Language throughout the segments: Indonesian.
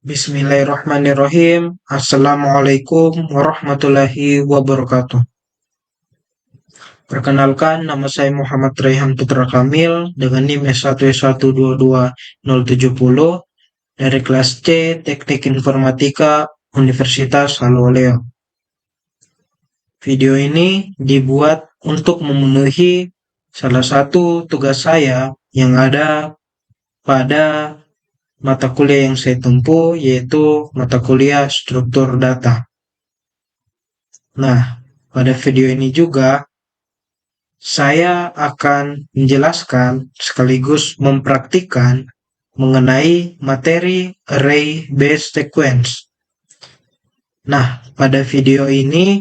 Bismillahirrahmanirrahim. Assalamualaikum warahmatullahi wabarakatuh. Perkenalkan, nama saya Muhammad Raihan Putra Kamil dengan NIM S1S1221070 dari kelas C Teknik Informatika Universitas Haloleo. Video ini dibuat untuk memenuhi salah satu tugas saya yang ada pada mata kuliah yang saya tempuh, yaitu mata kuliah struktur data. Nah, pada video ini juga saya akan menjelaskan sekaligus mempraktikkan mengenai materi array based sequence. Nah, pada video ini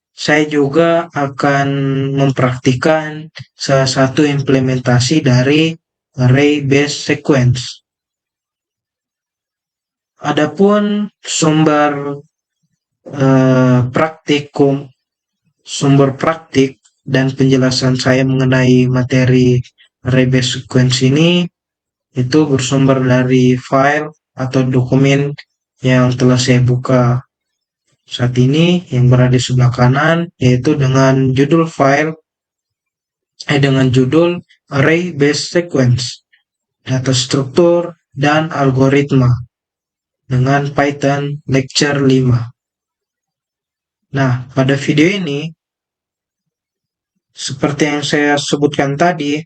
saya juga akan mempraktikkan salah satu implementasi dari array based sequence. Adapun sumber praktik dan penjelasan saya mengenai materi array based sequence ini itu bersumber dari file atau dokumen yang telah saya buka saat ini yang berada di sebelah kanan, yaitu dengan judul array based sequence, data struktur dan algoritma dengan Python lecture 5. Nah, pada video ini seperti yang saya sebutkan tadi,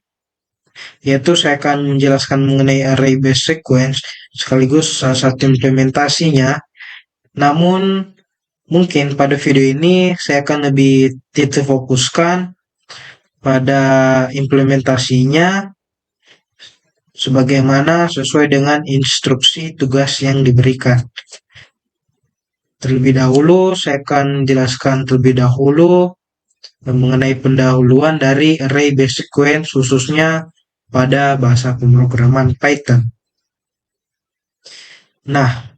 yaitu saya akan menjelaskan mengenai array based sequence sekaligus salah satu implementasinya. Namun mungkin pada video ini saya akan lebih titik fokuskan pada implementasinya sebagaimana sesuai dengan instruksi tugas yang diberikan. Terlebih dahulu saya akan jelaskan mengenai pendahuluan dari array based sequence khususnya pada bahasa pemrograman Python. Nah,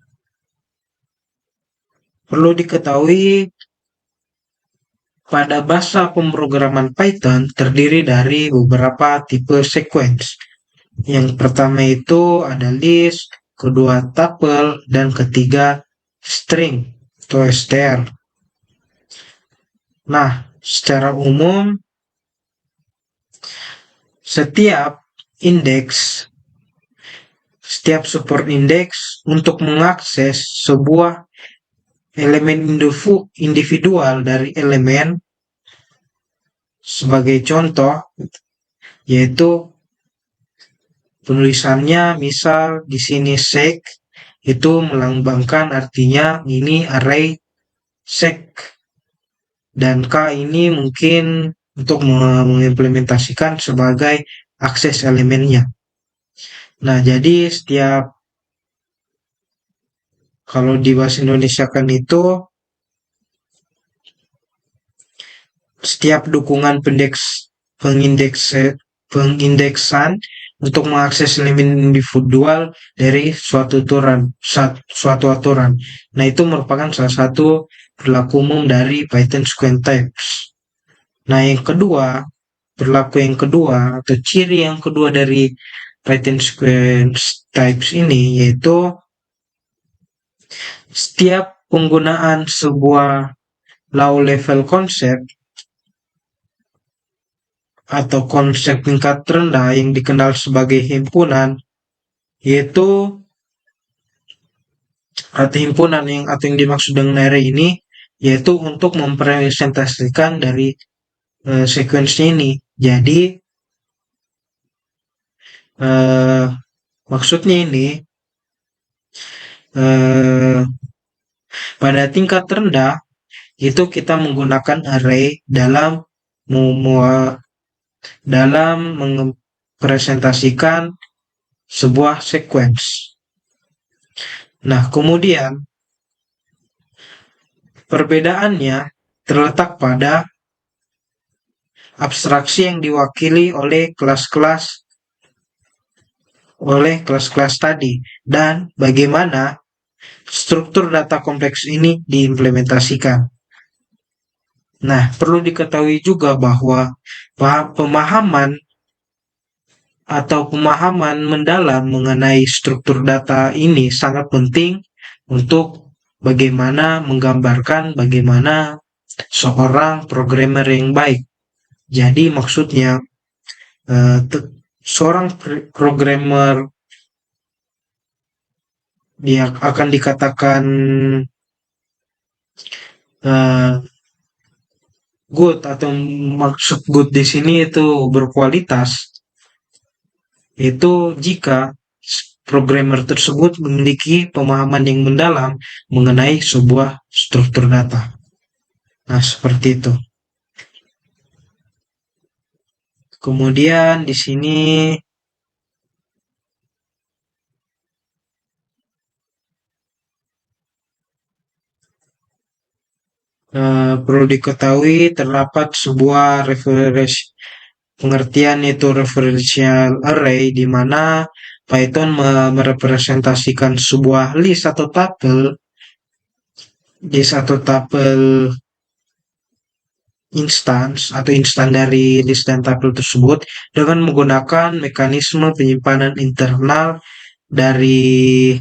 perlu diketahui pada bahasa pemrograman Python terdiri dari beberapa tipe sequence. Yang pertama itu ada list, kedua tuple, dan ketiga string atau str. Nah, secara umum setiap support index untuk mengakses sebuah elemen individual dari elemen, sebagai contoh yaitu penulisannya misal di sini sec, itu melambangkan artinya ini array sec, dan K ini mungkin untuk mengimplementasikan sebagai akses elemennya. Nah, jadi kalau di bahasa Indonesia kan itu setiap dukungan pengindeksan untuk mengakses elemen individual dari suatu aturan. Nah, itu merupakan salah satu perilaku umum dari Python sequence types. Nah, perilaku yang kedua atau ciri yang kedua dari Python sequence types ini yaitu setiap penggunaan sebuah low level concept atau konsep tingkat rendah yang dikenal sebagai himpunan, yaitu atau yang dimaksud dengan array ini yaitu untuk mempresentasikan dari sequence ini. Jadi maksudnya ini pada tingkat rendah itu kita menggunakan array dalam mempresentasikan sebuah sequence. Nah, kemudian perbedaannya terletak pada abstraksi yang diwakili oleh kelas-kelas tadi dan bagaimana struktur data kompleks ini diimplementasikan. Nah, perlu diketahui juga bahwa pemahaman atau pemahaman mendalam mengenai struktur data ini sangat penting untuk bagaimana menggambarkan bagaimana seorang programmer yang baik. Jadi maksudnya seorang programmer dia akan dikatakan eh, good, atau maksud good di sini itu berkualitas, itu jika programmer tersebut memiliki pemahaman yang mendalam mengenai sebuah struktur data. Nah, seperti itu. Kemudian di sini perlu diketahui terdapat sebuah referensi pengertian, yaitu referential array, di mana Python merepresentasikan sebuah list atau tuple instance atau instan dari list dan tuple tersebut dengan menggunakan mekanisme penyimpanan internal dari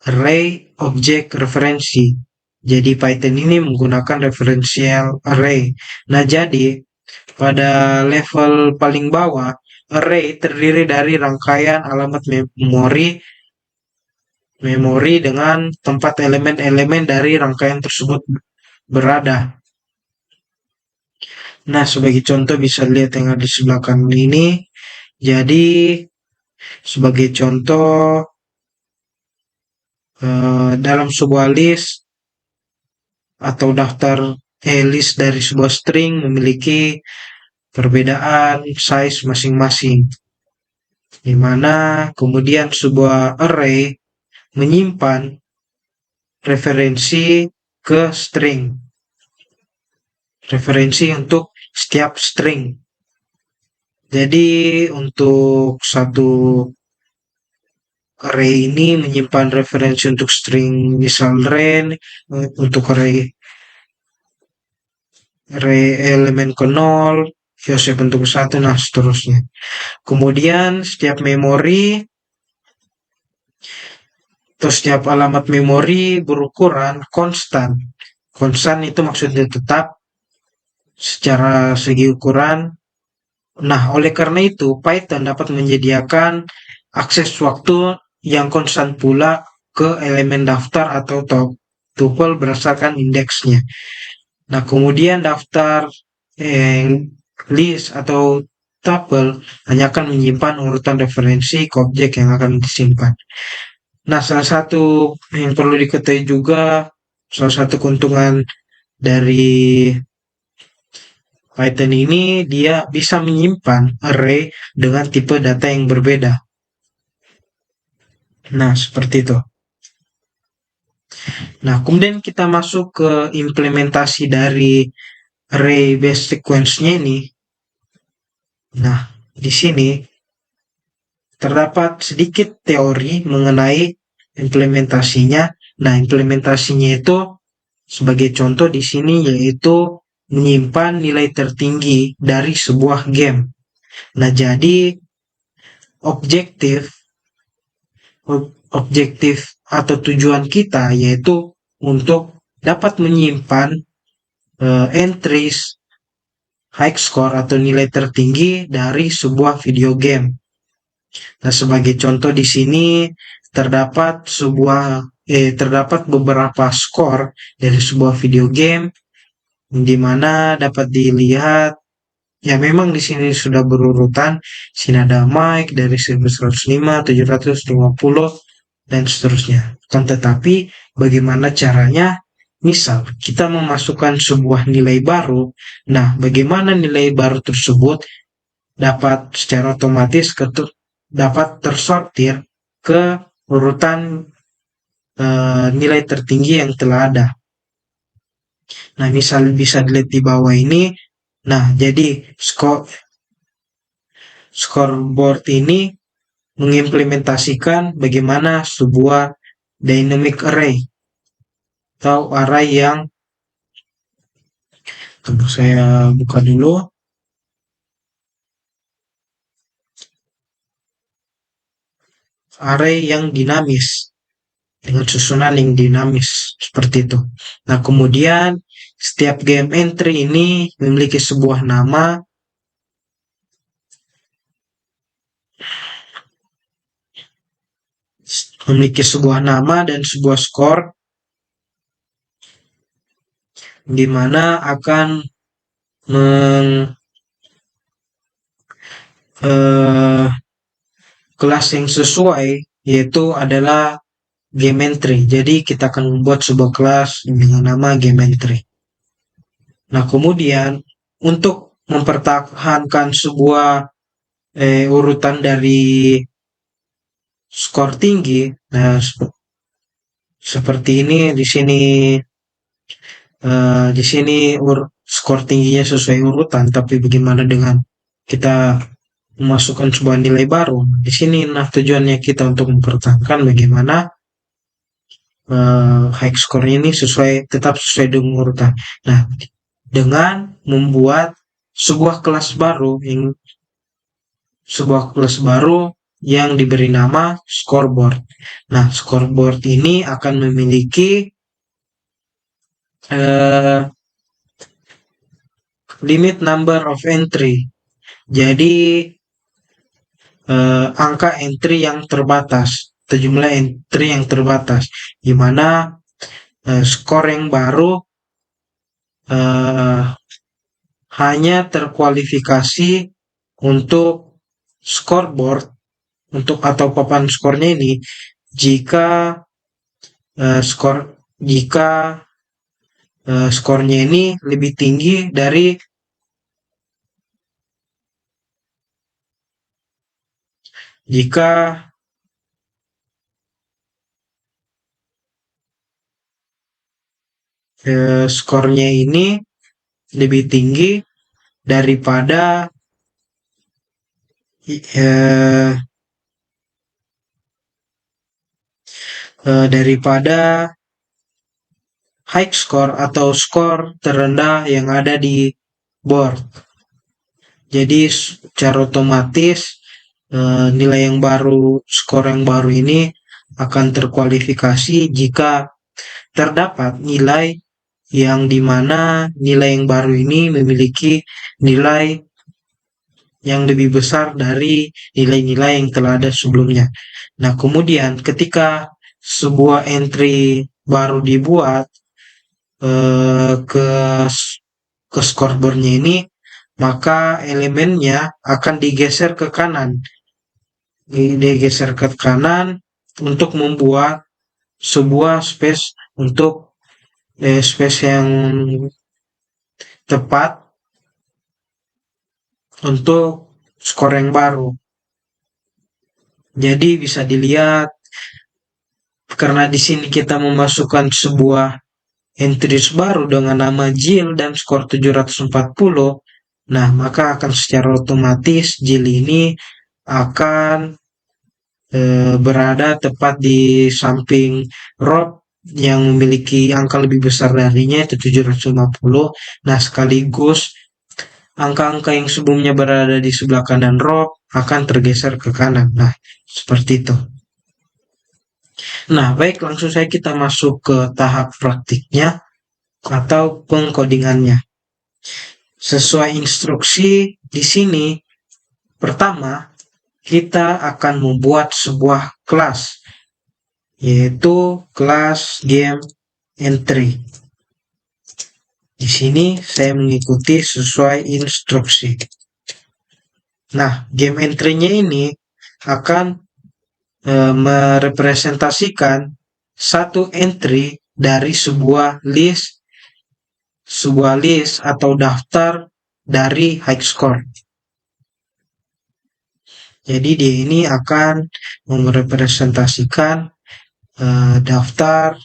array objek referensi. Jadi Python ini menggunakan referential array. Nah, jadi pada level paling bawah, array terdiri dari rangkaian alamat memori dengan tempat elemen-elemen dari rangkaian tersebut berada. Nah, sebagai contoh bisa lihat yang ada di sebelah kanan ini. Jadi, sebagai contoh, dalam sebuah list atau daftar list dari sebuah string memiliki perbedaan size masing-masing, di mana kemudian sebuah array menyimpan referensi ke string, referensi untuk setiap string. Jadi untuk satu array ini menyimpan referensi untuk string misal len, untuk array elemen ke 0, Joseph bentuk 1, nah seterusnya. Kemudian setiap memori atau setiap alamat memori berukuran konstan. Konstan itu maksudnya tetap secara segi ukuran. Nah, oleh karena itu Python dapat menyediakan akses waktu yang konstan pula ke elemen daftar atau tuple berdasarkan indeksnya. Nah, kemudian daftar list atau tuple hanya akan menyimpan urutan referensi ke objek yang akan disimpan. Nah, salah satu yang perlu diketahui juga, salah satu keuntungan dari Python ini, dia bisa menyimpan array dengan tipe data yang berbeda. Nah, seperti itu. Nah, kemudian kita masuk ke implementasi dari array based sequence-nya ini. Nah, di sini terdapat sedikit teori mengenai implementasinya. Nah, implementasinya itu sebagai contoh di sini yaitu menyimpan nilai tertinggi dari sebuah game. Nah, jadi objektif atau tujuan kita yaitu untuk dapat menyimpan entries high score atau nilai tertinggi dari sebuah video game. Nah, sebagai contoh di sini terdapat beberapa skor dari sebuah video game, di mana dapat dilihat ya memang di sini sudah berurutan. Sini ada Mike dari 1105, 750 dan seterusnya. Kan tetapi bagaimana caranya? Misal kita memasukkan sebuah nilai baru. Nah, bagaimana nilai baru tersebut dapat secara otomatis dapat tersortir ke urutan nilai tertinggi yang telah ada. Nah, misal bisa dilihat di bawah ini. Nah, jadi scoreboard ini mengimplementasikan bagaimana sebuah dynamic array atau array yang saya buka dulu. array yang dinamis dengan susunan yang dinamis seperti itu. Nah, kemudian setiap game entry ini memiliki sebuah nama, dan sebuah skor, di mana akan meng, eh, kelas yang sesuai, yaitu adalah game entry. Jadi kita akan membuat sebuah kelas dengan nama game entry. Nah, kemudian untuk mempertahankan sebuah urutan dari skor tinggi, nah seperti ini di sini, skor tingginya sesuai urutan, tapi bagaimana dengan kita memasukkan sebuah nilai baru? Di sini nah tujuannya kita untuk mempertahankan bagaimana high score ini tetap sesuai dengan urutan. Nah, dengan membuat sebuah kelas baru yang diberi nama scoreboard. Nah, scoreboard ini akan memiliki limit number of entry. Jadi angka entry yang terbatas atau jumlah entry yang terbatas, di mana skor yang baru hanya terkualifikasi untuk scoreboard atau papan skornya ini jika skornya ini lebih tinggi dari skornya ini lebih tinggi daripada high score atau skor terendah yang ada di board. Jadi secara otomatis nilai yang baru, skor yang baru ini akan terkualifikasi jika terdapat nilai yang dimana nilai yang baru ini memiliki nilai yang lebih besar dari nilai-nilai yang telah ada sebelumnya. Nah, kemudian ketika sebuah entry baru dibuat ke scoreboardnya ini, maka elemennya akan digeser ke kanan. Untuk membuat sebuah space yang tepat untuk skor yang baru. Jadi bisa dilihat karena di sini kita memasukkan sebuah entry baru dengan nama Jill dan skor 740. Nah, maka akan secara otomatis Jill ini akan berada tepat di samping Rob yang memiliki angka lebih besar darinya, itu 750. Nah, sekaligus angka-angka yang sebelumnya berada di sebelah kanan Rob akan tergeser ke kanan. Nah, seperti itu. Nah, baik, langsung saja kita masuk ke tahap praktiknya atau pengkodingannya. Sesuai instruksi di sini, pertama kita akan membuat sebuah kelas, yaitu kelas game entry. Di sini saya mengikuti sesuai instruksi. Nah, game entry-nya ini akan merepresentasikan satu entry dari sebuah list atau daftar dari high score. Jadi dia ini akan merepresentasikan daftar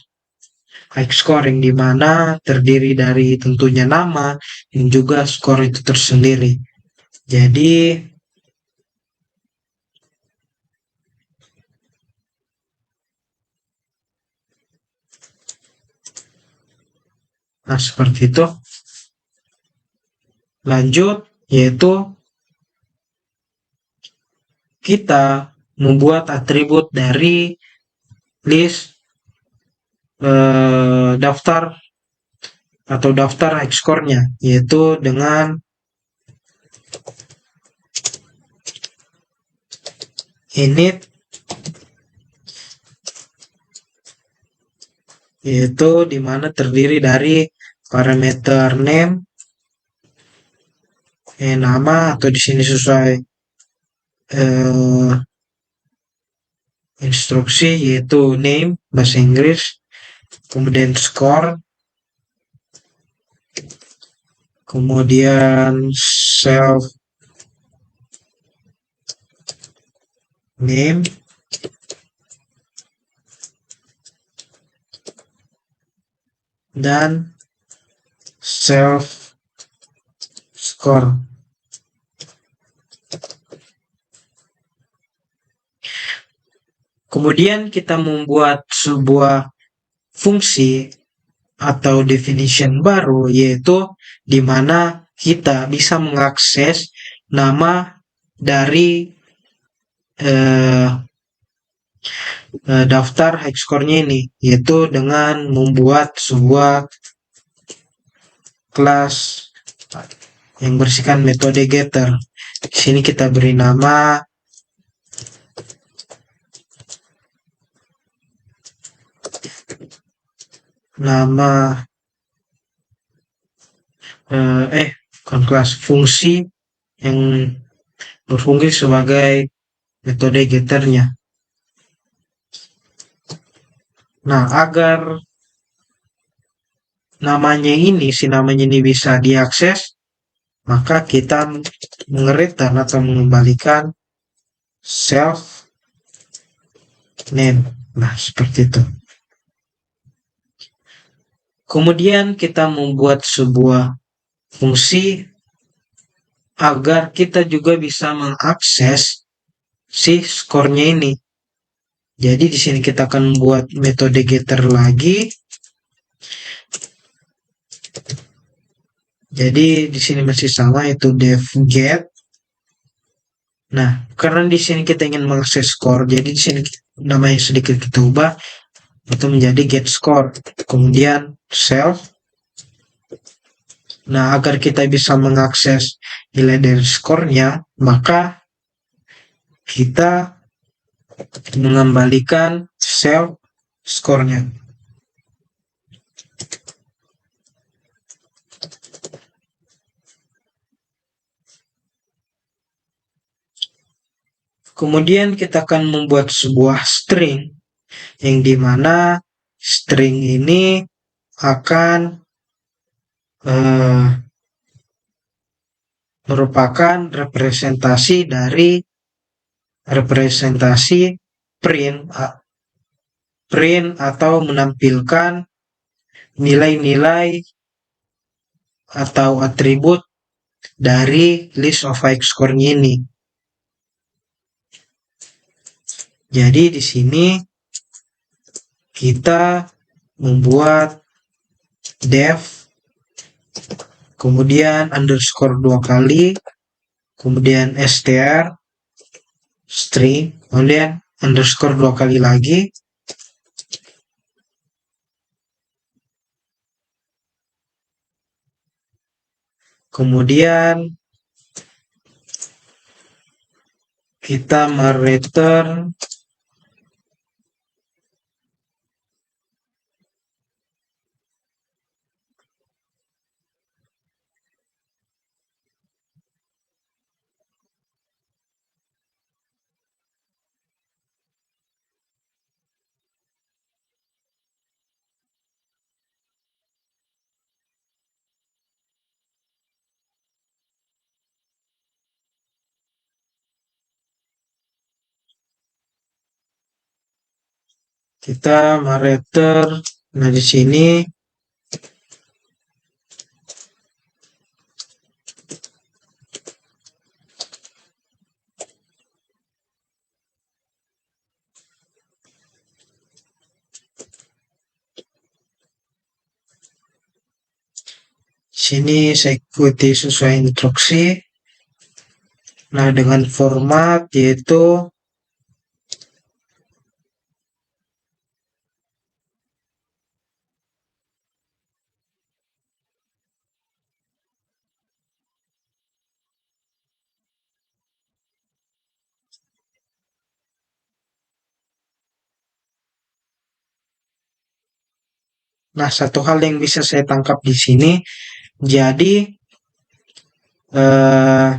high score yang dimana terdiri dari tentunya nama dan juga skor itu tersendiri. Jadi nah seperti itu. Lanjut, yaitu kita membuat atribut dari list daftar atau daftar high score-nya, yaitu dengan init, yaitu dimana terdiri dari parameter name, nama atau di sini sesuai instruksi, yaitu name bahasa Inggris, kemudian score, kemudian self name, dan self score. Kemudian kita membuat sebuah fungsi atau definition baru, yaitu di mana kita bisa mengakses nama dari daftar high score-nya ini, yaitu dengan membuat sebuah kelas yang bersihkan metode getter. Di sini kita beri nama bukan kelas, fungsi yang berfungsi sebagai metode getternya. Nah, agar si namanya ini bisa diakses, maka kita mengereturn atau mengembalikan self name. Nah, seperti itu. Kemudian kita membuat sebuah fungsi agar kita juga bisa mengakses si skornya ini. Jadi di sini kita akan membuat metode getter lagi. Jadi di sini masih sama, yaitu def get. Nah, karena di sini kita ingin mengakses score, jadi di sini namanya sedikit kita ubah itu menjadi get score. Kemudian self. Nah, agar kita bisa mengakses nilai dari skornya, maka kita mengembalikan self skornya. Kemudian kita akan membuat sebuah string, yang dimana string ini akan merupakan representasi print atau menampilkan nilai-nilai atau atribut dari list of high score-nya ini. Jadi di sini kita membuat def, kemudian underscore 2 kali, kemudian str, string, kemudian underscore 2 kali lagi, kemudian kita mereturn nah di sini saya ikuti sesuai instruksi. Nah, dengan format yaitu Nah, satu hal yang bisa saya tangkap di sini, jadi eh,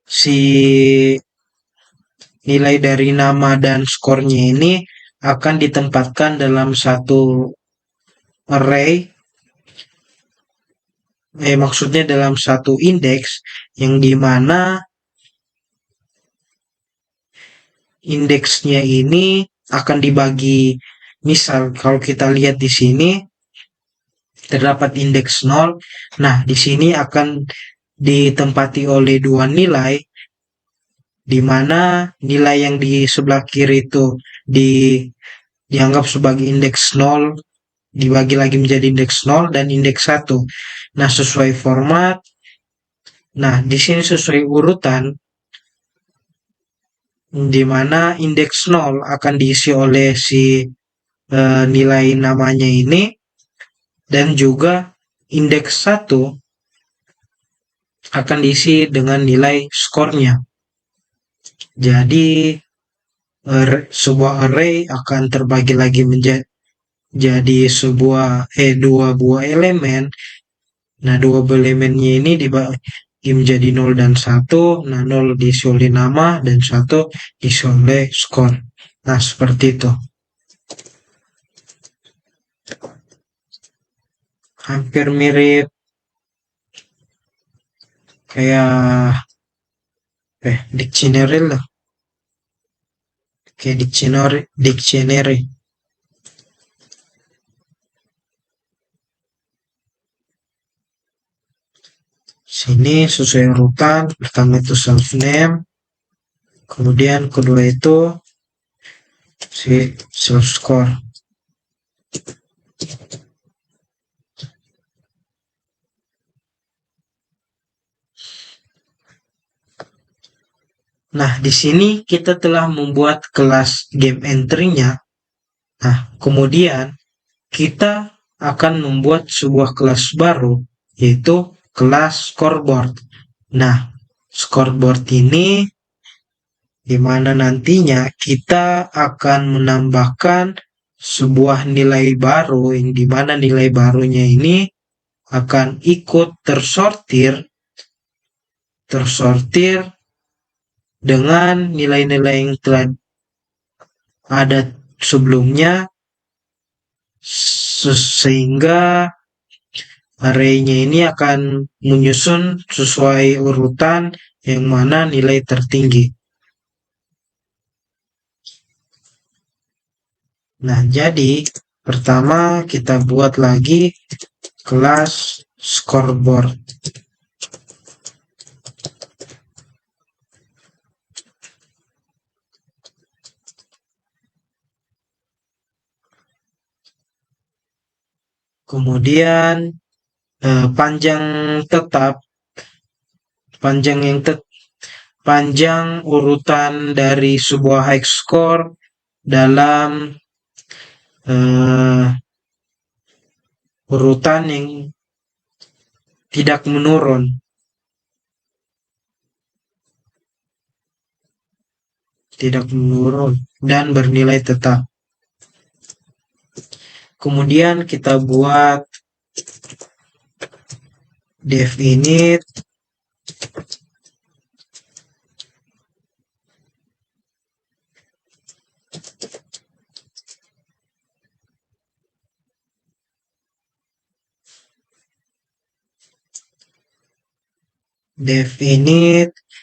si nilai dari nama dan skornya ini akan ditempatkan dalam satu array, maksudnya dalam satu indeks yang dimana indeksnya ini akan dibagi. Misal kalau kita lihat di sini terdapat indeks 0. Nah, di sini akan ditempati oleh dua nilai, di mana nilai yang di sebelah kiri itu di dianggap sebagai indeks 0, dibagi lagi menjadi indeks 0 dan indeks 1. Nah, sesuai format. Nah, di sini sesuai urutan, di mana indeks 0 akan diisi oleh si nilai namanya ini, dan juga indeks 1 akan diisi dengan nilai skornya. Jadi sebuah array akan terbagi lagi menjadi dua buah elemen. Nah, dua buah elemennya ini dibagi menjadi 0 dan 1. Nah, 0 diisi oleh nama dan 1 diisi oleh skor. Nah, seperti itu. Hampir mirip kayak dictionary lah. Kayak dictionary. Sini sesuai urutan, pertama itu self name, kemudian kedua itu si self score. Nah, di sini kita telah membuat kelas game entry-nya. Nah, kemudian kita akan membuat sebuah kelas baru, yaitu kelas scoreboard. Nah, scoreboard ini di mana nantinya kita akan menambahkan sebuah nilai baru, yang di mana nilai barunya ini akan ikut tersortir dengan nilai-nilai yang telah ada sebelumnya, sehingga array-nya ini akan menyusun sesuai urutan yang mana nilai tertinggi. Nah, jadi pertama kita buat lagi kelas scoreboard. Kemudian panjang urutan dari sebuah high score dalam urutan yang tidak menurun. Dan bernilai tetap. Kemudian kita buat def init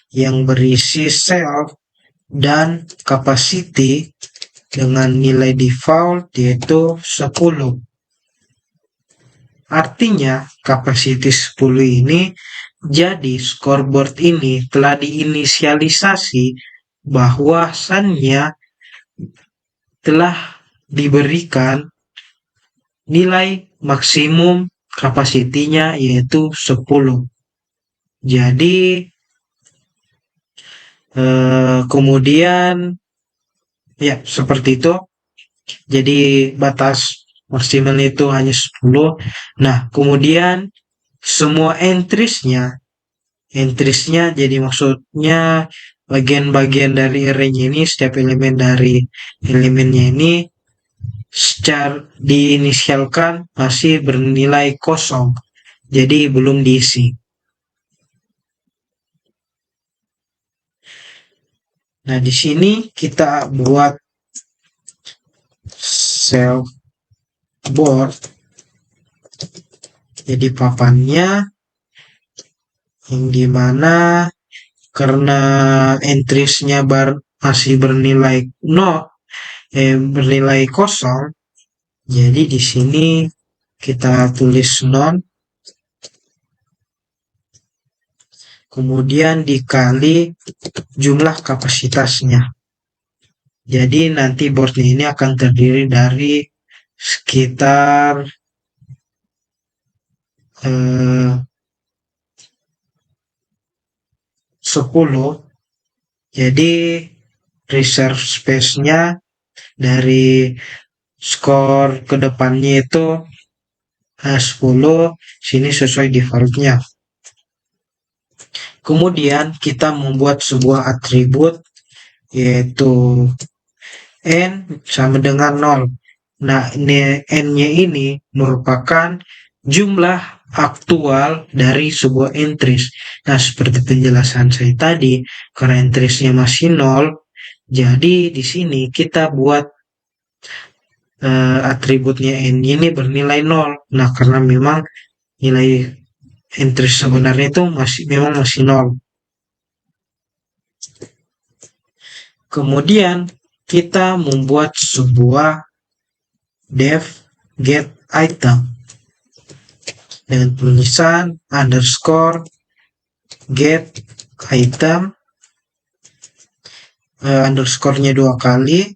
yang berisi self dan capacity dengan nilai default yaitu 10. Artinya capacity 10 ini, jadi scoreboard ini telah diinisialisasi bahwasannya telah diberikan nilai maksimum kapasitinya yaitu 10. Jadi kemudian ya seperti itu. Jadi batas maksimal itu hanya 10. Nah, kemudian semua entries-nya jadi maksudnya bagian-bagian dari array-nya ini, setiap elemen dari elemennya ini secara diinisialkan masih bernilai kosong, jadi belum diisi. Nah, di sini kita buat self board. Jadi papannya yang dimana karena entries-nya masih bernilai 0, bernilai kosong, jadi di sini kita tulis non, kemudian dikali jumlah kapasitasnya. Jadi nanti boardnya ini akan terdiri dari sekitar 10. Jadi reserve space-nya dari skor kedepannya itu 10, sini sesuai default-nya. Kemudian kita membuat sebuah atribut yaitu n sama dengan 0. Nah, n-nya ini merupakan jumlah aktual dari sebuah entries. Nah, seperti penjelasan saya tadi, karena entries-nya masih 0, jadi di sini kita buat atributnya n ini bernilai 0. Nah, karena memang nilai entries sebenarnya itu memang masih 0. Kemudian kita membuat sebuah def get item dengan tulisan underscore get item, underscore-nya 2 kali,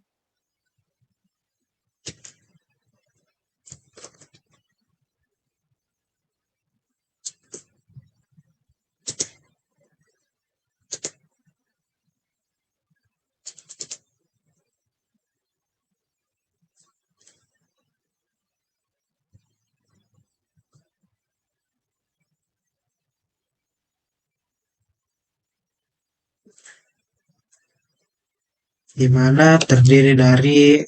di mana terdiri dari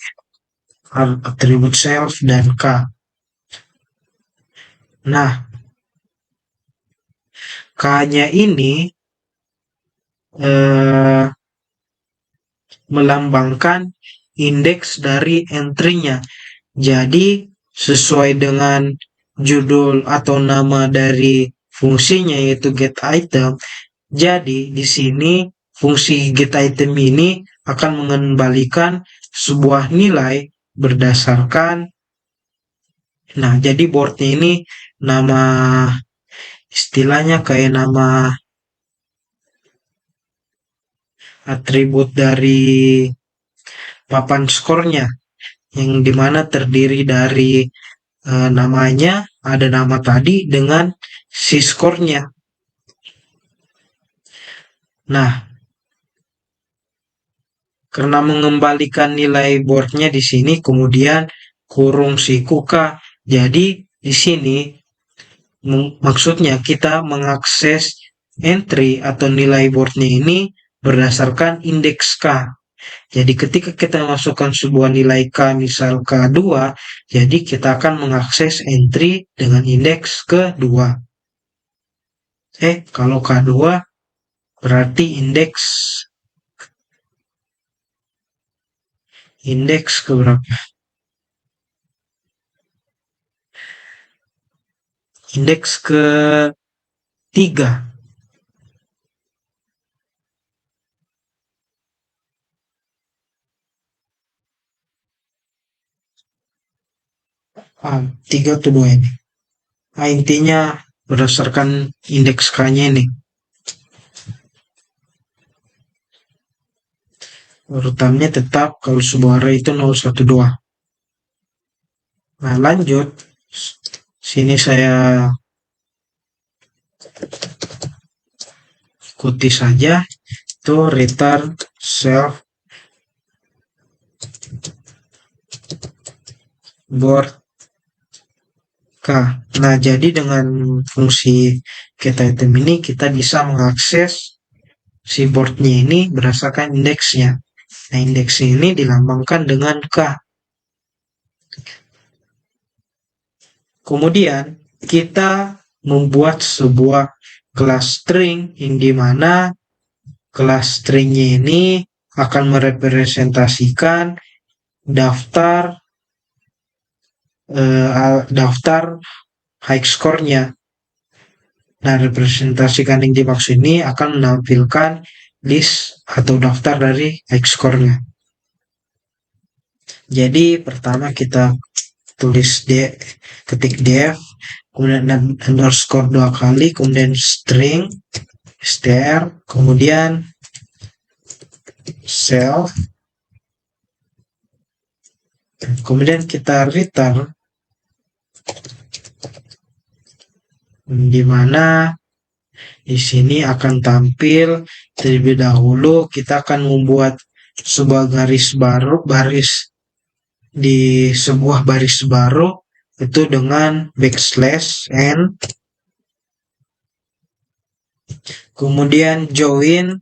atribut self dan k. Nah, k-nya ini melambangkan indeks dari entry-nya. Jadi sesuai dengan judul atau nama dari fungsinya yaitu get item. Jadi di sini fungsi get item ini akan mengembalikan sebuah nilai berdasarkan, nah jadi boardnya ini nama istilahnya kayak nama atribut dari papan skornya, yang dimana terdiri dari namanya, ada nama tadi dengan si skornya. Nah, karena mengembalikan nilai boardnya di sini, kemudian kurung si kuka. Jadi di sini maksudnya kita mengakses entry atau nilai boardnya ini berdasarkan indeks K. Jadi ketika kita masukkan sebuah nilai K, misal K2, jadi kita akan mengakses entry dengan indeks ke-2. Kalau K2 berarti indeks ke berapa? Indeks ke-3. Tiga atau 2 ini. Nah, intinya berdasarkan indeks K-nya ini. Urutannya tetap kalau sebuah array itu 0, 1, 2. Nah, lanjut. Sini saya ikuti saja. Itu return self board K. Nah, jadi dengan fungsi get item ini kita bisa mengakses si boardnya ini berdasarkan indeksnya. Nah, indeks ini dilambangkan dengan K. Kemudian kita membuat sebuah kelas string yang dimana kelas stringnya ini akan merepresentasikan daftar daftar high score-nya. Nah, representasikan yang dimaksud ini akan menampilkan list atau daftar dari high score-nya. Jadi pertama kita tulis ketik def, kemudian underscore 2 kali, kemudian string str, kemudian self, kemudian kita return, di mana di sini akan tampil terlebih dahulu kita akan membuat sebuah garis di sebuah baris baru itu dengan backslash n, kemudian join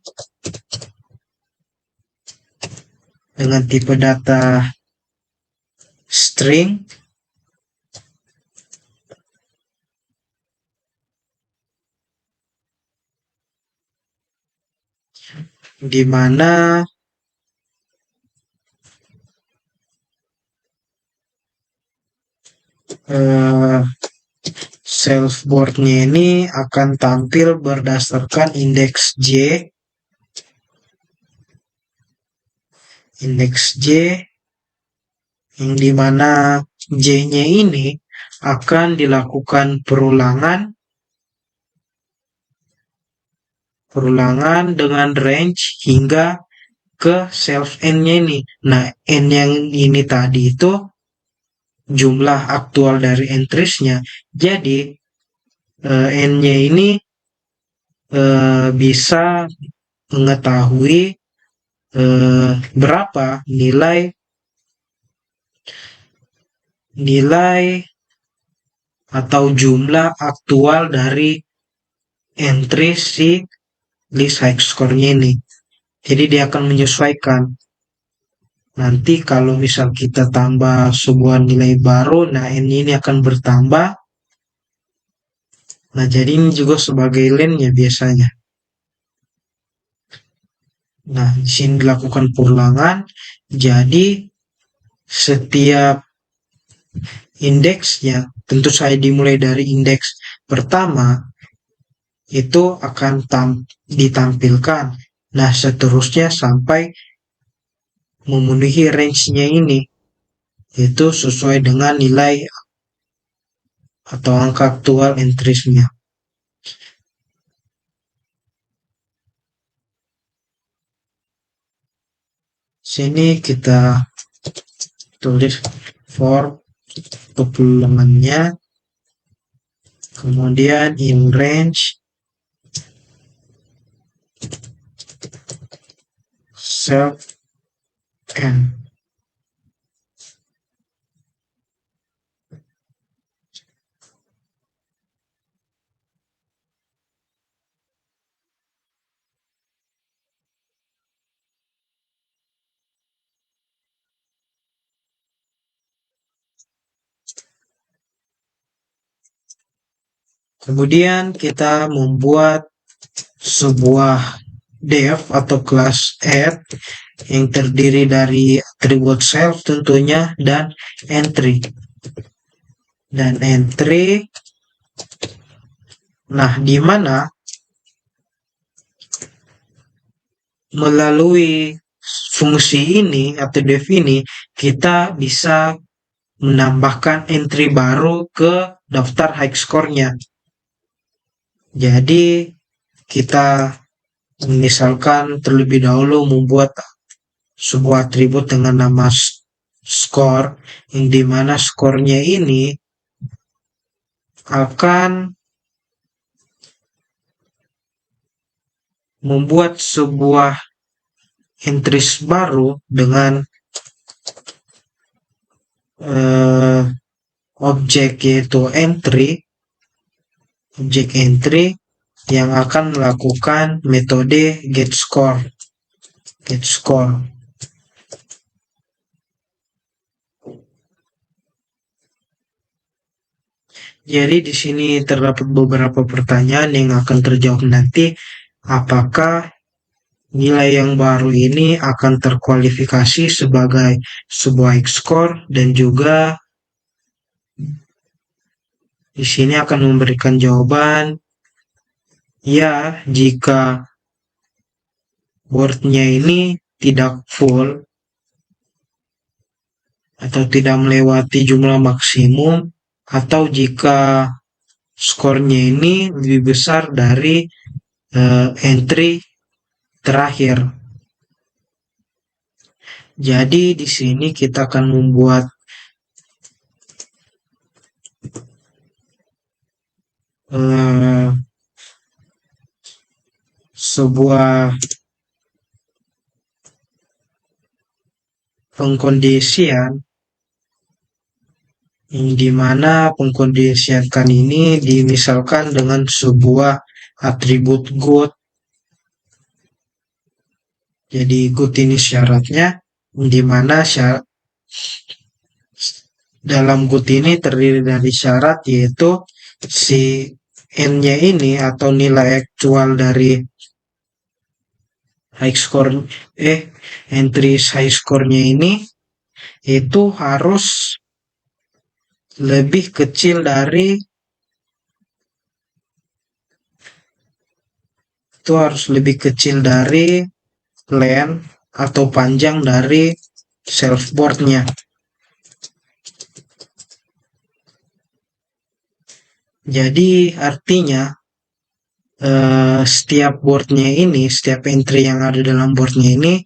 dengan tipe data string, di mana self boardnya ini akan tampil berdasarkan indeks J, yang dimana J-nya ini akan dilakukan perulangan dengan range hingga ke self n-nya ini. Nah, n yang ini tadi itu jumlah aktual dari entries-nya. Jadi n-nya ini bisa mengetahui berapa nilai atau jumlah aktual dari entry si list high score-nya ini. Jadi dia akan menyesuaikan. Nanti kalau misal kita tambah sebuah nilai baru, nah ini akan bertambah. Nah, jadi ini juga sebagai len-nya biasanya. Nah, di sini dilakukan perulangan. Jadi setiap indeksnya, tentu saja dimulai dari indeks pertama, itu akan ditampilkan. Nah, seterusnya sampai memenuhi range-nya ini, itu sesuai dengan nilai atau angka aktual entries-nya. Sini kita tulis for perulangannya, kemudian in range self n. Kemudian kita membuat sebuah def atau kelas add yang terdiri dari atribut self tentunya dan entry. Nah, di mana melalui fungsi ini atau def ini kita bisa menambahkan entry baru ke daftar high score-nya. Jadi kita misalkan terlebih dahulu membuat sebuah atribut dengan nama score, yang dimana skornya ini akan membuat sebuah entries baru dengan objek yaitu objek entry yang akan melakukan metode getScore. Jadi di sini terdapat beberapa pertanyaan yang akan terjawab nanti. Apakah nilai yang baru ini akan terkualifikasi sebagai sebuah X-score, dan juga di sini akan memberikan jawaban ya jika boardnya ini tidak full atau tidak melewati jumlah maksimum, atau jika skornya ini lebih besar dari entry terakhir. Jadi di sini kita akan membuat sebuah pengkondisian yang dimana pengkondisiankan ini dimisalkan dengan sebuah atribut good. Jadi good ini syaratnya, dimana dalam good ini terdiri dari syarat, yaitu si n-nya ini atau nilai aktual dari high score entry high score-nya ini itu harus lebih kecil dari length atau panjang dari self-board-nya. Jadi artinya setiap board-nya ini, setiap entry yang ada dalam board-nya ini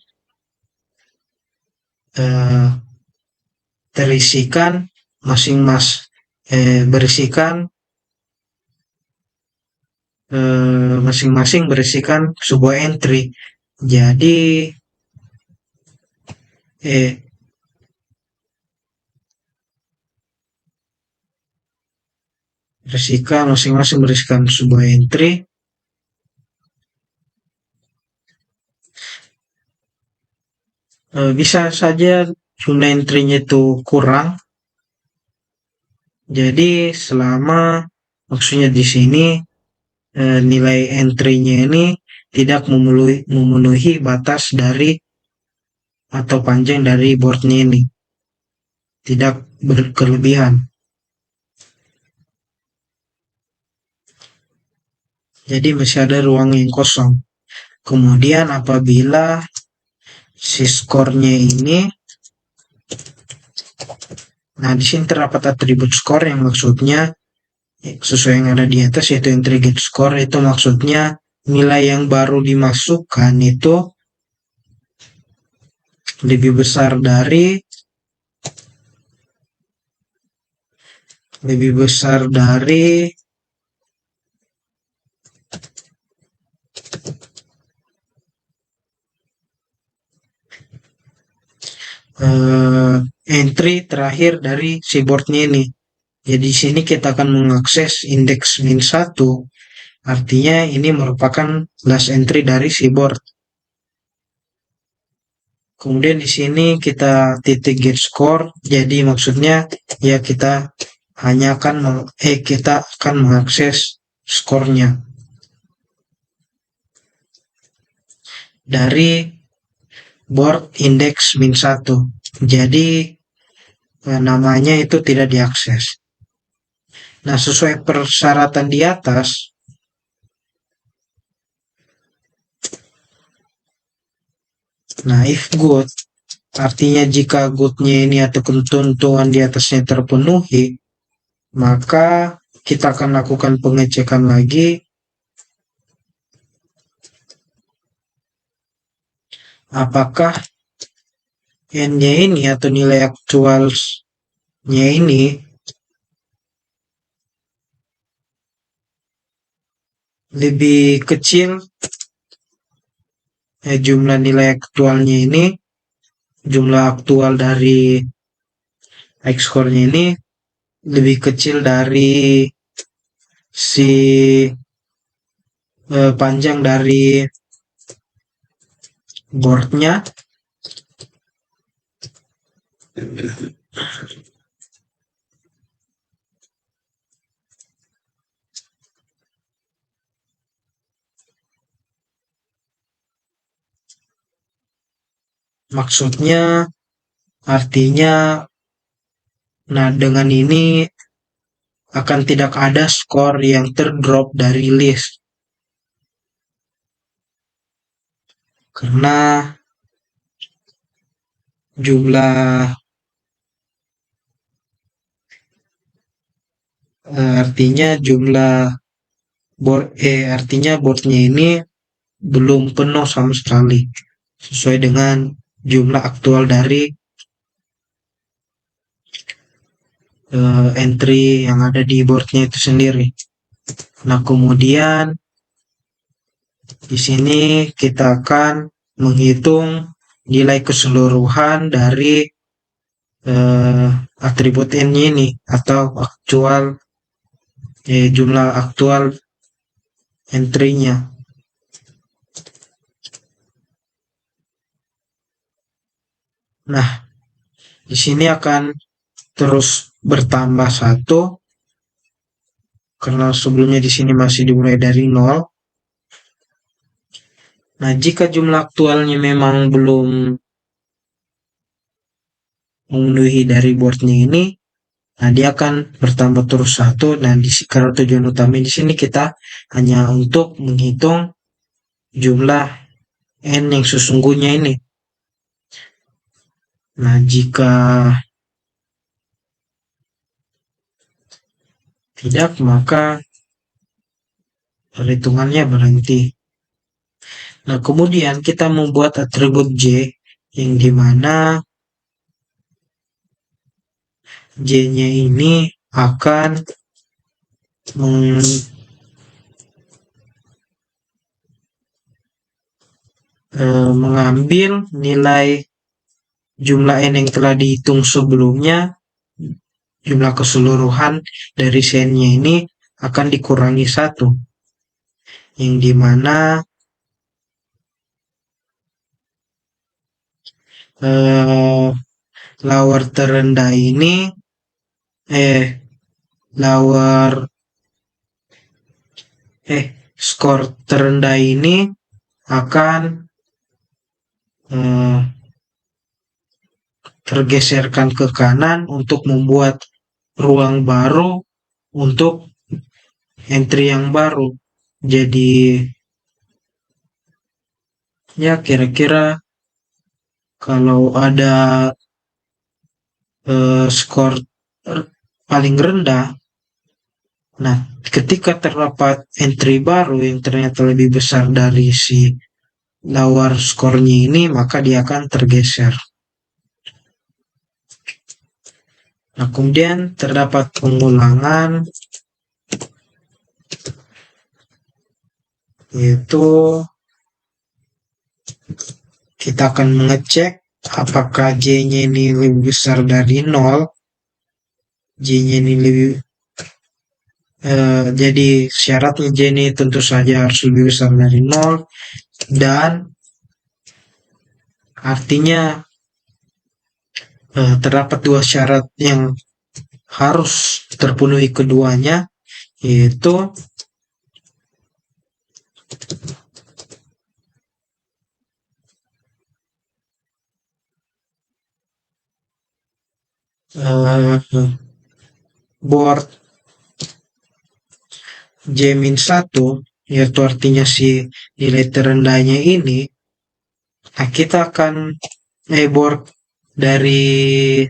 berisikan masing-masing berisikan sebuah entry. Jadi masing-masing berisikan sebuah entry. Bisa saja jumlah entry-nya itu kurang. Jadi maksudnya di sini nilai entry-nya ini tidak memenuhi batas dari atau panjang dari board-nya ini, tidak berkelebihan. Jadi masih ada ruang yang kosong. Kemudian apabila si skornya ini, nah di sini terdapat atribut skor yang maksudnya sesuai yang ada di atas, yaitu entry get score. Itu maksudnya nilai yang baru dimasukkan itu lebih besar dari entry terakhir dari si boardnya ini. Jadi di sini kita akan mengakses indeks -1, artinya ini merupakan last entry dari si board. Kemudian di sini kita titik get score, jadi maksudnya ya kita akan mengakses skornya dari board indeks -1. Jadi namanya itu tidak diakses. Nah, sesuai persyaratan di atas, nah if good, artinya jika good-nya ini atau ketentuan di atasnya terpenuhi, maka kita akan lakukan pengecekan lagi apakah n-nya ini atau nilai aktualnya ini lebih kecil, jumlah nilai aktualnya ini, jumlah aktual dari X-score-nya ini lebih kecil dari si panjang dari boardnya, Maksudnya artinya, nah dengan ini akan tidak ada skor yang terdrop dari list karena jumlah artinya jumlah artinya boardnya ini belum penuh sama sekali sesuai dengan jumlah aktual dari entry yang ada di boardnya itu sendiri. Nah, kemudian di sini kita akan menghitung nilai keseluruhan dari eh, atribut n ini atau jumlah aktual entry-nya. Nah, di sini akan terus bertambah satu karena sebelumnya di sini masih dimulai dari nol. Nah, jika jumlah aktualnya memang belum memenuhi dari boardnya ini, nah dia akan bertambah terus satu. Dan karena tujuan utama di sini kita hanya untuk menghitung jumlah n yang sesungguhnya ini. Nah, jika tidak, maka perhitungannya berhenti. Nah, kemudian kita membuat atribut J yang dimana J-nya ini akan mengambil nilai jumlah n yang telah dihitung sebelumnya, jumlah keseluruhan dari sen-nya ini akan dikurangi satu, yang dimana lower terendah ini lower skor terendah ini akan tergeserkan ke kanan untuk membuat ruang baru untuk entry yang baru. Jadi ya kira-kira kalau ada skor paling rendah, nah ketika terdapat entry baru yang ternyata lebih besar dari si lower skornya ini, maka dia akan tergeser. Nah, kemudian terdapat pengulangan, yaitu kita akan mengecek apakah J-nya ini lebih besar dari 0. J-nya ini lebih jadi syaratnya J ini tentu saja harus lebih besar dari 0, dan artinya terdapat dua syarat yang harus terpenuhi keduanya, yaitu board J-1, yaitu artinya si nilai terendahnya ini, nah kita akan board dari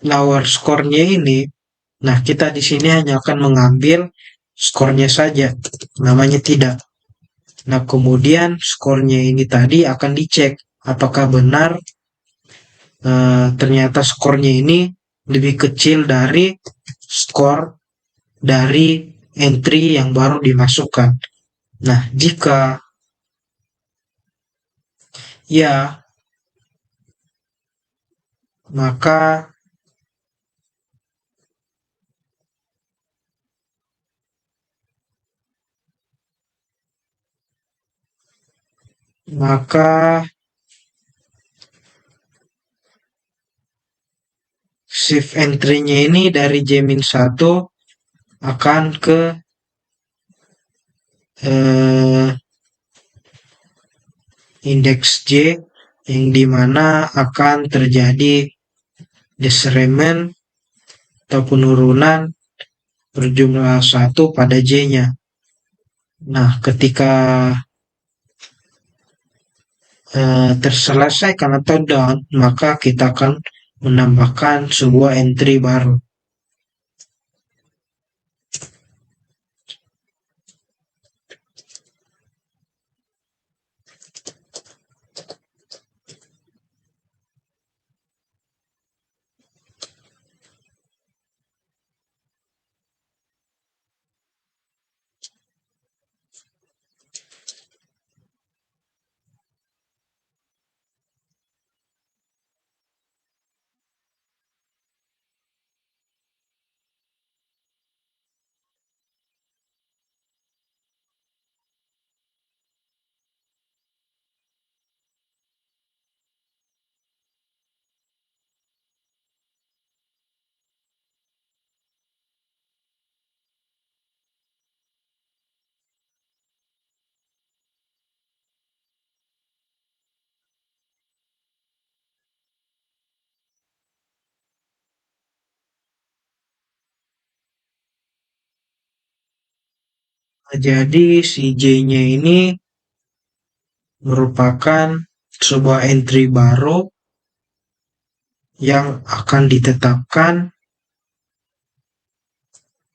lower skornya ini, nah kita di sini hanya akan mengambil skornya saja, namanya tidak. Nah, kemudian skornya ini tadi akan dicek apakah benar ternyata skornya ini lebih kecil dari skor dari entry yang baru dimasukkan. Nah, jika ya, maka shift entry-nya ini dari J-1 akan ke indeks J, yang dimana akan terjadi desremen atau penurunan berjumlah 1 pada J-nya. Nah, ketika terselesaikan atau down, maka kita akan menambahkan sebuah entry baru. Jadi si J-nya ini merupakan sebuah entry baru yang akan ditetapkan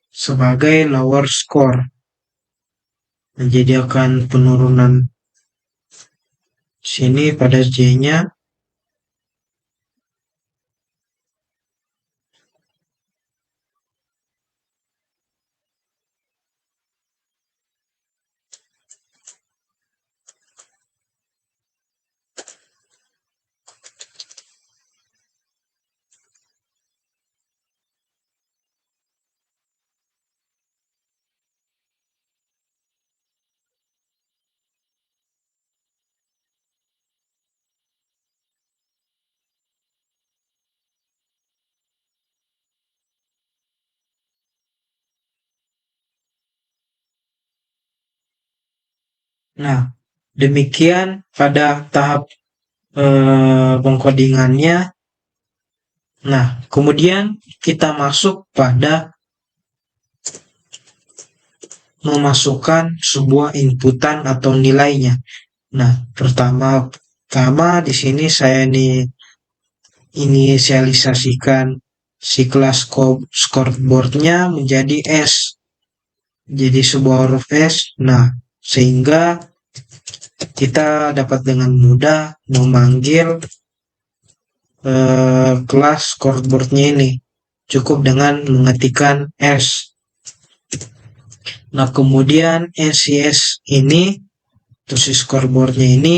sebagai lower score. Jadi akan penurunan sini pada J-nya. Nah, demikian pada tahap pengkodingannya. Nah, kemudian kita masuk pada memasukkan sebuah inputan atau nilainya. Nah, pertama di sini saya inisialisasikan si kelas scoreboardnya menjadi S. Jadi sebuah huruf S. Nah, sehingga kita dapat dengan mudah memanggil kelas scoreboardnya ini. Cukup dengan mengetikkan S. Nah, kemudian SCS ini, atau si scoreboardnya ini,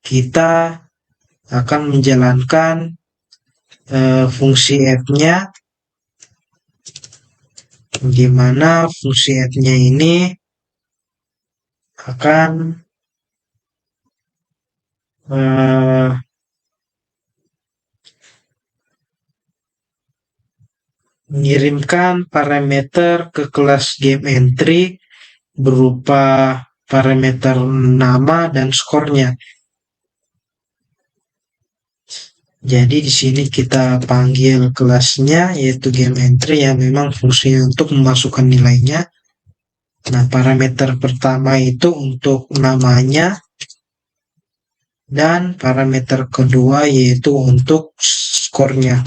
kita akan menjalankan fungsi F-nya, di mana fungsi F-nya ini akan mengirimkan parameter ke kelas game entry berupa parameter nama dan skornya. Jadi di sini kita panggil kelasnya yaitu game entry yang memang fungsinya untuk memasukkan nilainya. Nah, parameter pertama itu untuk namanya dan parameter kedua yaitu untuk skornya.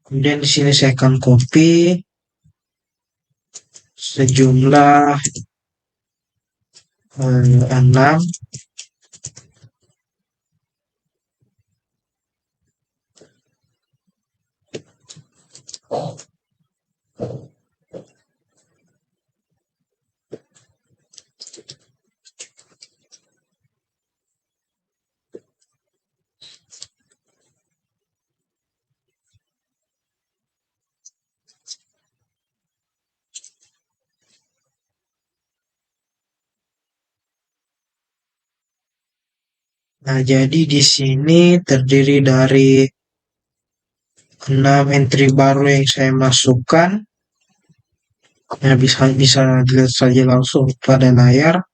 Kemudian di sini saya akan copy sejumlah 6. Nah, jadi di sini terdiri dari 6 entry baru yang saya masukkan. Ya, bisa bisa dilihat saja langsung pada layar.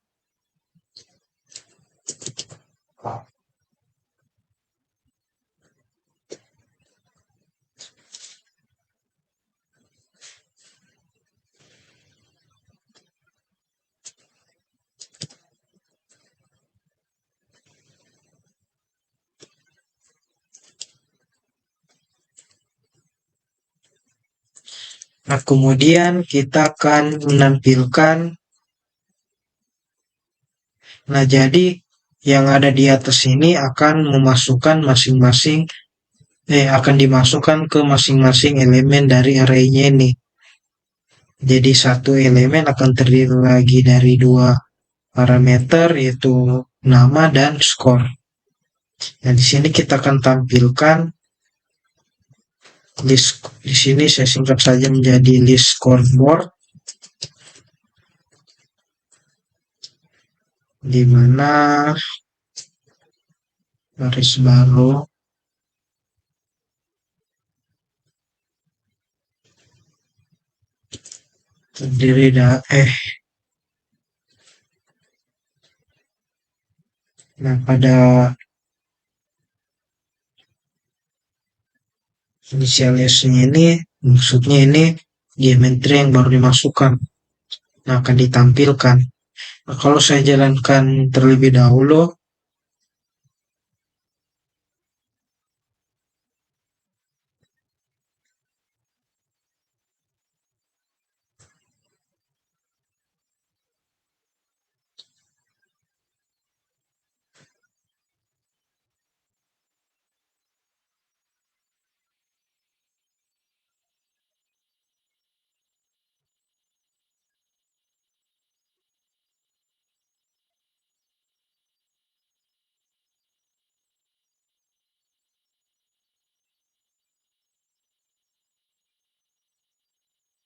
Nah, kemudian kita akan menampilkan. Nah, jadi yang ada di atas ini akan memasukkan masing-masing, akan dimasukkan ke masing-masing elemen dari arraynya ini. Jadi satu elemen akan terdiri lagi dari dua parameter, yaitu nama dan skor. Nah, di sini kita akan tampilkan list. Di sini saya singkat saja menjadi list scoreboard, di mana garis baru terdiri dari nah, pada inisialisasinya ini maksudnya ini geometri yang baru dimasukkan. Nah, akan ditampilkan. Nah, kalau saya jalankan terlebih dahulu.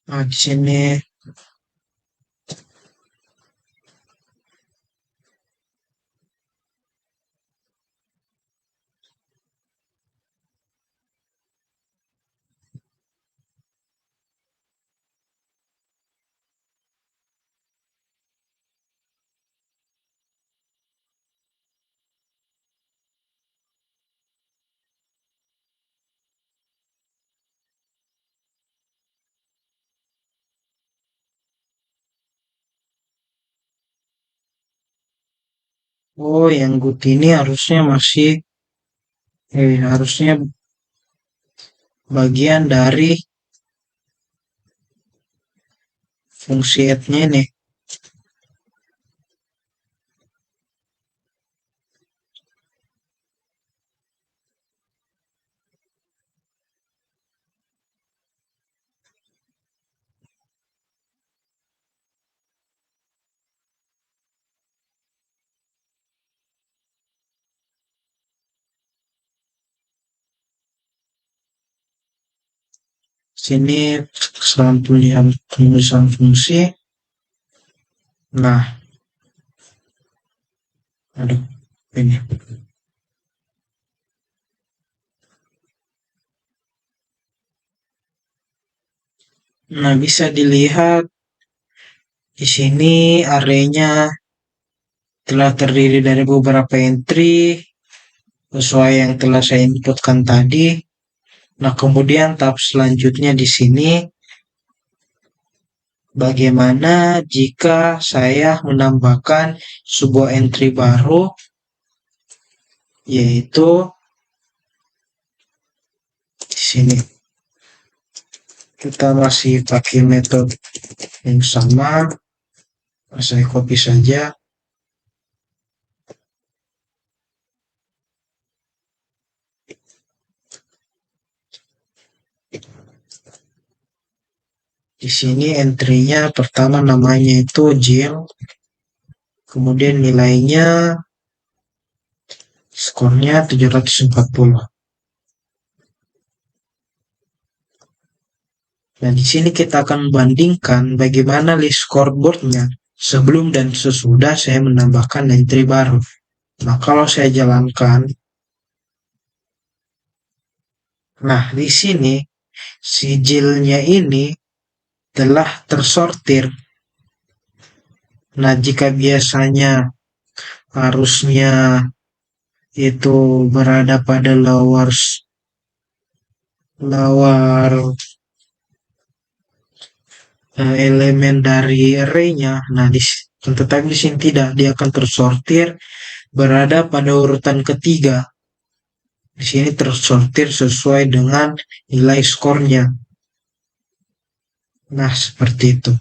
Nah, di sini yang good ini harusnya masih harusnya bagian dari fungsi add-nya ini. Sini penulisan penulisan fungsi. Nah, aduh, ini. Nah, bisa dilihat di sini arraynya telah terdiri dari beberapa entry sesuai yang telah saya inputkan tadi. Nah, kemudian tahap selanjutnya di sini bagaimana jika saya menambahkan sebuah entry baru, yaitu di sini. Kita masih pakai metode yang sama. Saya copy saja. Di sini entry-nya pertama namanya itu Jill, kemudian nilainya skornya 740. Nah, di sini kita akan membandingkan bagaimana list scoreboard-nya sebelum dan sesudah saya menambahkan entry baru. Nah, kalau saya jalankan, nah di sini sijilnya ini telah tersortir. Nah, jika biasanya harusnya itu berada pada lower elemen dari array-nya. Nah, tetapi di sini tidak, dia akan tersortir berada pada urutan ketiga. Di sini tersortir sesuai dengan nilai skornya. Nah, seperti itu.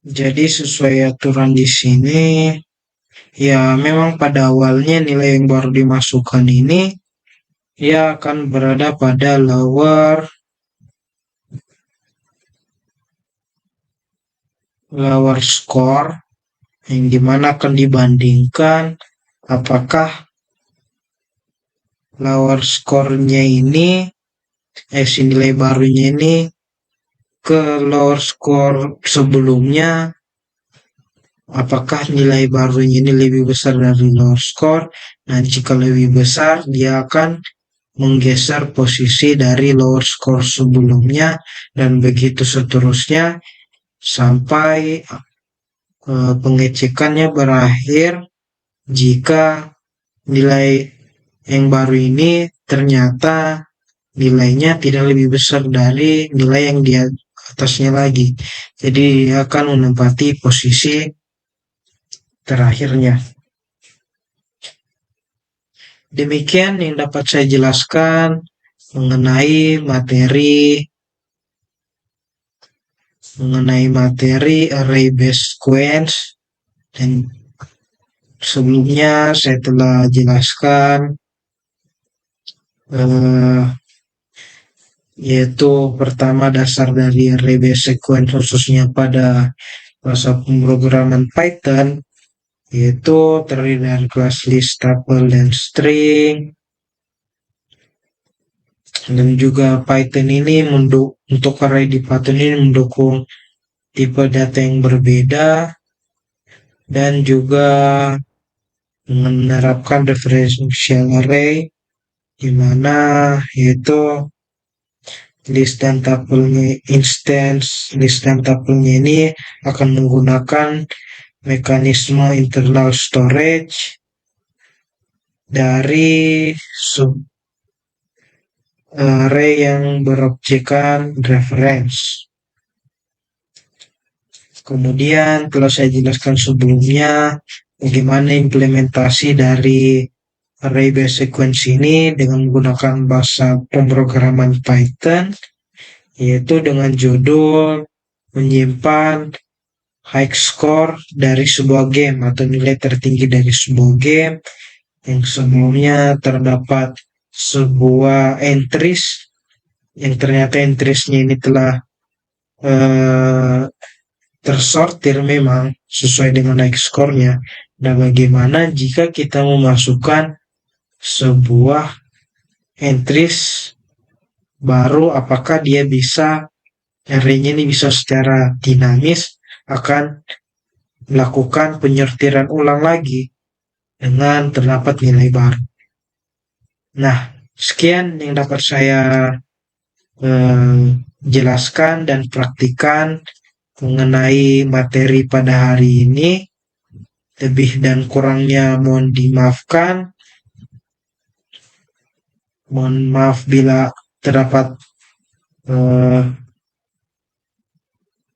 Jadi sesuai aturan di sini, ya memang pada awalnya nilai yang baru dimasukkan ini, ia akan berada pada lower score, yang dimana akan dibandingkan apakah lower score-nya ini, si nilai barunya ini ke lower score sebelumnya, apakah nilai barunya ini lebih besar dari lower score. Nah, jika lebih besar, dia akan menggeser posisi dari lower score sebelumnya, dan begitu seterusnya sampai pengecekannya berakhir jika nilai yang baru ini ternyata nilainya tidak lebih besar dari nilai yang di atasnya lagi. Jadi dia akan menempati posisi terakhirnya. Demikian yang dapat saya jelaskan mengenai materi array based sequence, dan sebelumnya saya telah jelaskan yaitu pertama dasar dari array based sequence khususnya pada bahasa pemrograman Python, yaitu terdiri dari kelas list, tuple, dan string. Dan juga Python ini untuk array di Python ini mendukung tipe data yang berbeda, dan juga menerapkan referential array, di mana yaitu list dan tuple-nya ini akan menggunakan mekanisme internal storage dari array yang berobjekan reference. Kemudian telah saya jelaskan sebelumnya bagaimana implementasi dari array based sequence ini dengan menggunakan bahasa pemrograman Python, yaitu dengan judul menyimpan high score dari sebuah game atau nilai tertinggi dari sebuah game yang sebelumnya terdapat sebuah entries yang ternyata entriesnya ini telah tersortir memang sesuai dengan high score-nya. Dan bagaimana jika kita memasukkan sebuah entries baru, apakah dia bisa array-nya ini bisa secara dinamis akan melakukan penyortiran ulang lagi dengan terdapat nilai baru. Nah, sekian yang dapat saya jelaskan dan praktikan mengenai materi pada hari ini. Lebih dan kurangnya mohon dimaafkan. Mohon maaf bila terdapat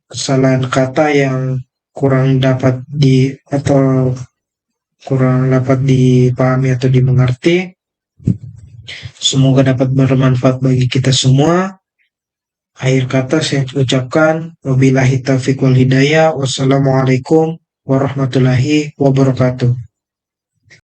kesalahan kata yang kurang dapat dipahami atau dimengerti. Semoga dapat bermanfaat bagi kita semua. Akhir kata saya ucapkan wabillahi taufiq wal hidayah. Wassalamualaikum warahmatullahi wabarakatuh.